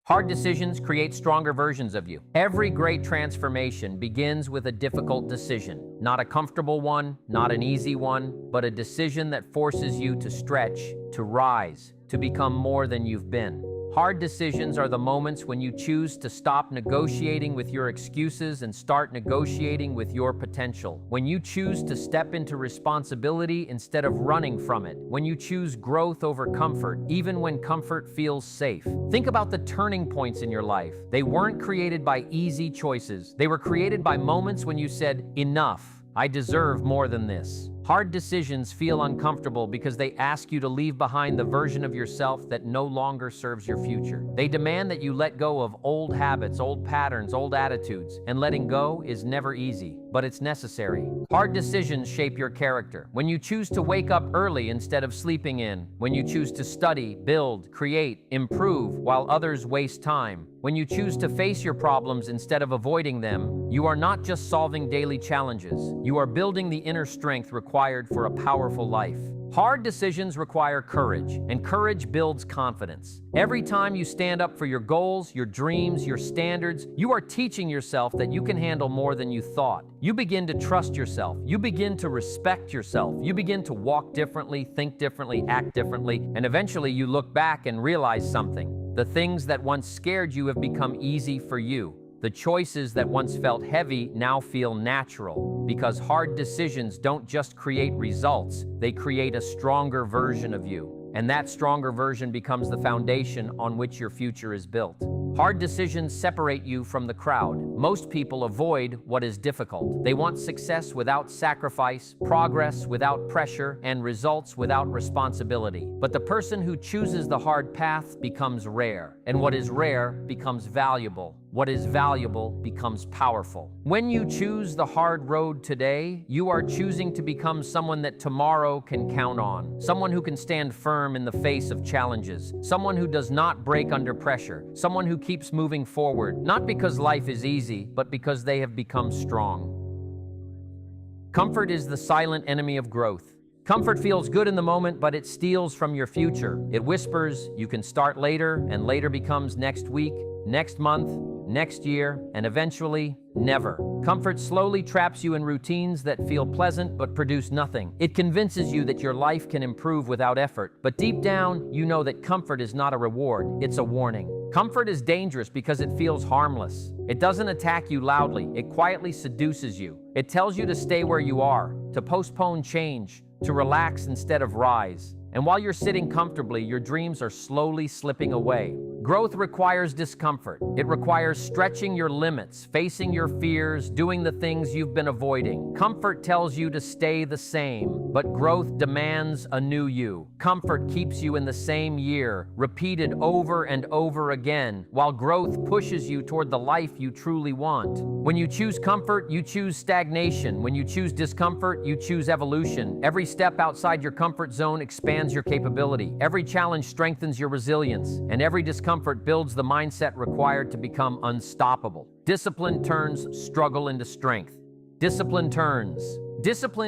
Hard decisions create stronger versions of you. Every great transformation begins with a difficult decision. Not a comfortable one, not an easy one, but a decision that forces you to stretch, to rise, to become more than you've been. Hard decisions are the moments when you choose to stop negotiating with your excuses and start negotiating with your potential. When you choose to step into responsibility instead of running from it. When you choose growth over comfort, even when comfort feels safe. Think about the turning points in your life. They weren't created by easy choices. They were created by moments when you said, "Enough. I deserve more than this." Hard decisions feel uncomfortable because they ask you to leave behind the version of yourself that no longer serves your future. They demand that you let go of old habits, old patterns, old attitudes, and letting go is never easy, but it's necessary. Hard decisions shape your character. When you choose to wake up early instead of sleeping in, when you choose to study, build, create, improve while others waste time, when you choose to face your problems instead of avoiding them, you are not just solving daily challenges. You are building the inner strength required for a powerful life. Hard decisions require courage, and courage builds confidence. Every time you stand up for your goals, your dreams, your standards, you are teaching yourself that you can handle more than you thought. You begin to trust yourself. You begin to respect yourself. You begin to walk differently, think differently, act differently, and eventually you look back and realize something. The things that once scared you have become easy for you. The choices that once felt heavy now feel natural, because hard decisions don't just create results, they create a stronger version of you. And that stronger version becomes the foundation on which your future is built. Hard decisions separate you from the crowd. Most people avoid what is difficult. They want success without sacrifice, progress without pressure, and results without responsibility. But the person who chooses the hard path becomes rare, and what is rare becomes valuable. What is valuable becomes powerful. When you choose the hard road today, you are choosing to become someone that tomorrow can count on. Someone who can stand firm in the face of challenges. Someone who does not break under pressure. Someone who keeps moving forward, not because life is easy, but because they have become strong. Comfort is the silent enemy of growth. Comfort feels good in the moment, but it steals from your future. It whispers, you can start later, and later becomes next week, next month, next year, and eventually, never. Comfort slowly traps you in routines that feel pleasant but produce nothing. It convinces you that your life can improve without effort, but deep down, you know that comfort is not a reward, it's a warning. Comfort is dangerous because it feels harmless. It doesn't attack you loudly, it quietly seduces you. It tells you to stay where you are, to postpone change, to relax instead of rise. And while you're sitting comfortably, your dreams are slowly slipping away. Growth requires discomfort. It requires stretching your limits, facing your fears, doing the things you've been avoiding. Comfort tells you to stay the same, but growth demands a new you. Comfort keeps you in the same year, repeated over and over again, while growth pushes you toward the life you truly want. When you choose comfort, you choose stagnation. When you choose discomfort, you choose evolution. Every step outside your comfort zone expands your capability. Every challenge strengthens your resilience, and every discomfort builds the mindset required to become unstoppable. Discipline turns struggle into strength. Discipline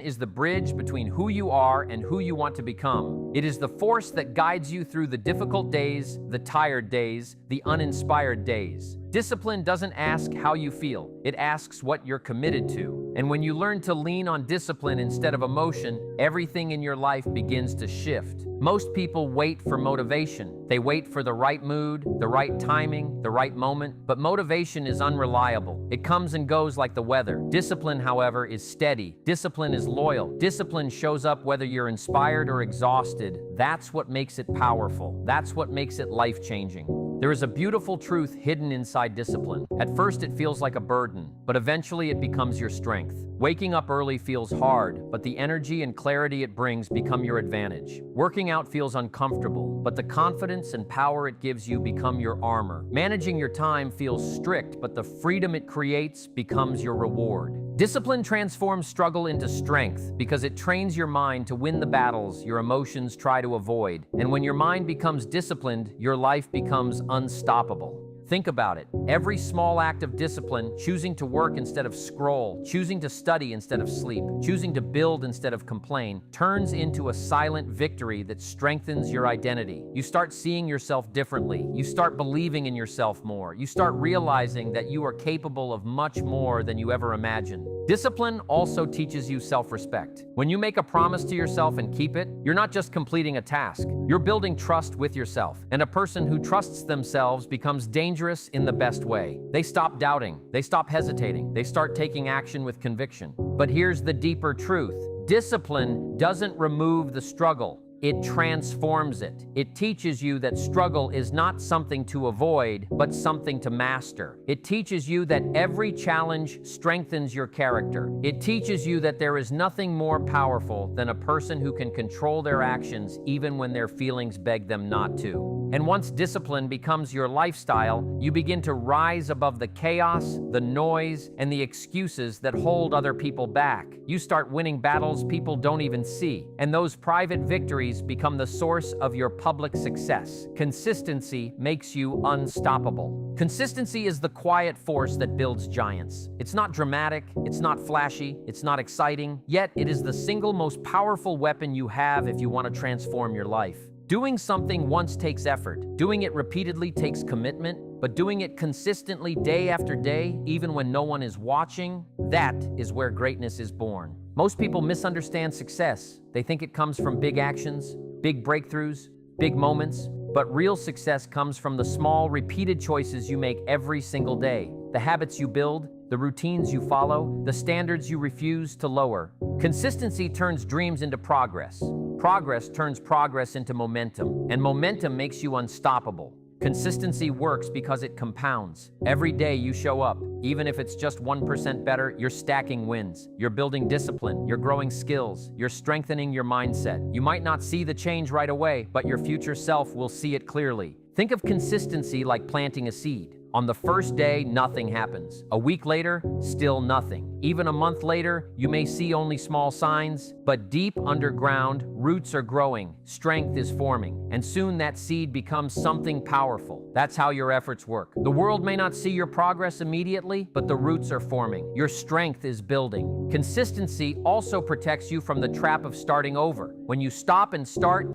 is the bridge between who you are and who you want to become. It is the force that guides you through the difficult days, the tired days, the uninspired days. Discipline doesn't ask how you feel, it asks what you're committed to. And when you learn to lean on discipline instead of emotion, everything in your life begins to shift. Most people wait for motivation. They wait for the right mood, the right timing, the right moment, but motivation is unreliable. It comes and goes like the weather. Discipline, however, is steady. Discipline is loyal. Discipline shows up whether you're inspired or exhausted. That's what makes it powerful. That's what makes it life-changing. There is a beautiful truth hidden inside discipline. At first it feels like a burden, but eventually it becomes your strength. Waking up early feels hard, but the energy and clarity it brings become your advantage. Working out feels uncomfortable, but the confidence and power it gives you become your armor. Managing your time feels strict, but the freedom it creates becomes your reward. Discipline transforms struggle into strength because it trains your mind to win the battles your emotions try to avoid. And when your mind becomes disciplined, your life becomes unstoppable. Think about it. Every small act of discipline, choosing to work instead of scroll, choosing to study instead of sleep, choosing to build instead of complain, turns into a silent victory that strengthens your identity. You start seeing yourself differently. You start believing in yourself more. You start realizing that you are capable of much more than you ever imagined. Discipline also teaches you self-respect. When you make a promise to yourself and keep it, you're not just completing a task. You're building trust with yourself. And a person who trusts themselves becomes dangerous in the best way. They stop doubting. They stop hesitating. They start taking action with conviction. But here's the deeper truth. Discipline doesn't remove the struggle. It transforms it. It teaches you that struggle is not something to avoid, but something to master. It teaches you that every challenge strengthens your character. It teaches you that there is nothing more powerful than a person who can control their actions even when their feelings beg them not to. And once discipline becomes your lifestyle, you begin to rise above the chaos, the noise, and the excuses that hold other people back. You start winning battles people don't even see, and those private victories become the source of your public success. Consistency makes you unstoppable. Consistency is the quiet force that builds giants. It's not dramatic, it's not flashy, it's not exciting, yet it is the single most powerful weapon you have if you want to transform your life. Doing something once takes effort. Doing it repeatedly takes commitment, but doing it consistently day after day, even when no one is watching, that is where greatness is born. Most people misunderstand success. They think it comes from big actions, big breakthroughs, big moments, but real success comes from the small, repeated choices you make every single day, the habits you build, the routines you follow, the standards you refuse to lower. Consistency turns dreams into progress. Progress turns progress into momentum, and momentum makes you unstoppable. Consistency works because it compounds. Every day you show up, even if it's just 1% better, you're stacking wins. You're building discipline, you're growing skills, you're strengthening your mindset. You might not see the change right away, but your future self will see it clearly. Think of consistency like planting a seed. On the first day, nothing happens. A week later, still nothing. Even a month later, you may see only small signs, but deep underground, roots are growing, strength is forming, and soon that seed becomes something powerful. That's how your efforts work. The world may not see your progress immediately, but the roots are forming. Your strength is building. Consistency also protects you from the trap of starting over. When you stop and start,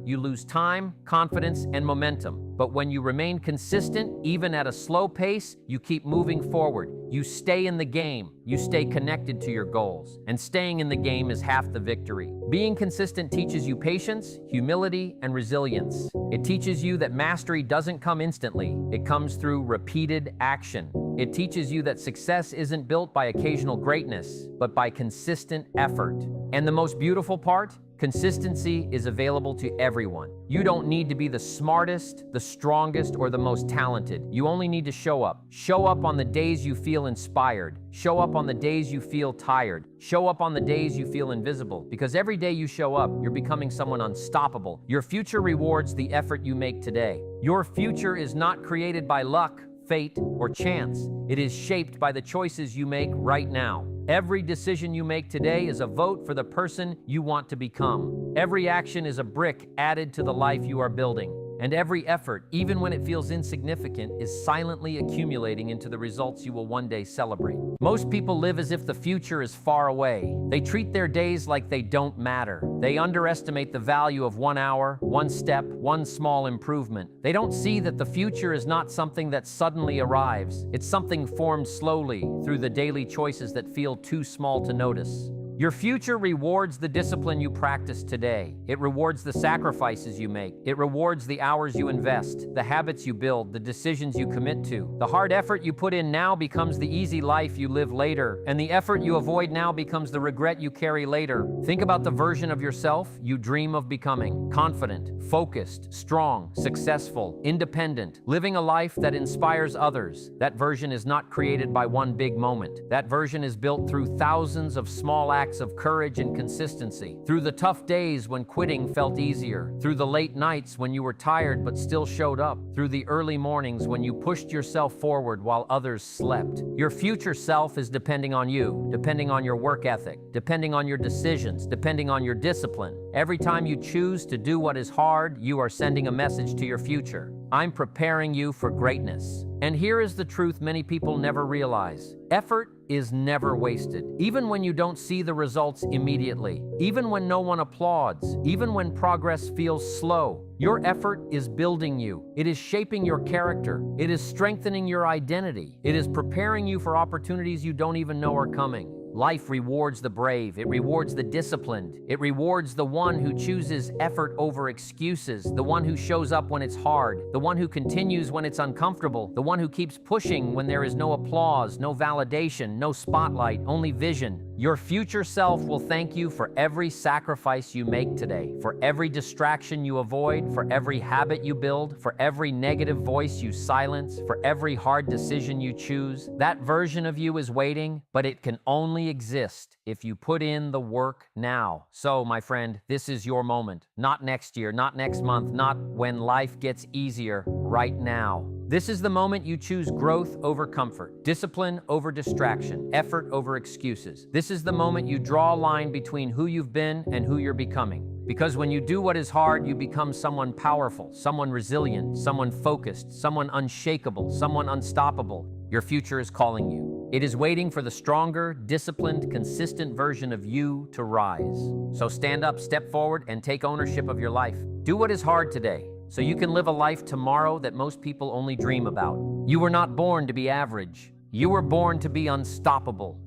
you lose time, confidence, and momentum. But when you remain consistent, even at a slow pace, you keep moving forward. You stay in the game. You stay connected to your goals. And staying in the game is half the victory. Being consistent teaches you patience, humility, and resilience. It teaches you that mastery doesn't come instantly. It comes through repeated action. It teaches you that success isn't built by occasional greatness, but by consistent effort. And the most beautiful part? Consistency is available to everyone. You don't need to be the smartest, the strongest, or the most talented. You only need to show up. Show up on the days you feel inspired. Show up on the days you feel tired. Show up on the days you feel invisible. Because every day you show up, you're becoming someone unstoppable. Your future rewards the effort you make today. Your future is not created by luck, fate, or chance. It is shaped by the choices you make right now. Every decision you make today is a vote for the person you want to become. Every action is a brick added to the life you are building. And every effort, even when it feels insignificant, is silently accumulating into the results you will one day celebrate. Most people live as if the future is far away. They treat their days like they don't matter. They underestimate the value of 1 hour, one step, one small improvement. They don't see that the future is not something that suddenly arrives. It's something formed slowly through the daily choices that feel too small to notice. Your future rewards the discipline you practice today. It rewards the sacrifices you make. It rewards the hours you invest, the habits you build, the decisions you commit to. The hard effort you put in now becomes the easy life you live later, and the effort you avoid now becomes the regret you carry later. Think about the version of yourself you dream of becoming: confident, focused, strong, successful, independent, living a life that inspires others. That version is not created by one big moment. That version is built through thousands of small acts of courage and consistency, through the tough days when quitting felt easier, through the late nights when you were tired but still showed up, through the early mornings when you pushed yourself forward while others slept. Your future self is depending on you, depending on your work ethic, depending on your decisions, depending on your discipline. Every time you choose to do what is hard, you are sending a message to your future. I'm preparing you for greatness. And here is the truth many people never realize. Effort is never wasted. Even when you don't see the results immediately, even when no one applauds, even when progress feels slow, your effort is building you. It is shaping your character. It is strengthening your identity. It is preparing you for opportunities you don't even know are coming. Life rewards the brave. It rewards the disciplined. It rewards the one who chooses effort over excuses, the one who shows up when it's hard, the one who continues when it's uncomfortable, the one who keeps pushing when there is no applause, no validation, no spotlight, only vision. Your future self will thank you for every sacrifice you make today, for every distraction you avoid, for every habit you build, for every negative voice you silence, for every hard decision you choose. That version of you is waiting, but it can only exist if you put in the work now. So, my friend, this is your moment. Not next year, not next month, not when life gets easier, right now. This is the moment you choose growth over comfort, discipline over distraction, effort over excuses. This is the moment you draw a line between who you've been and who you're becoming. Because when you do what is hard, you become someone powerful, someone resilient, someone focused, someone unshakable, someone unstoppable. Your future is calling you. It is waiting for the stronger, disciplined, consistent version of you to rise. So stand up, step forward, and take ownership of your life. Do what is hard today, so you can live a life tomorrow that most people only dream about. You were not born to be average. You were born to be unstoppable.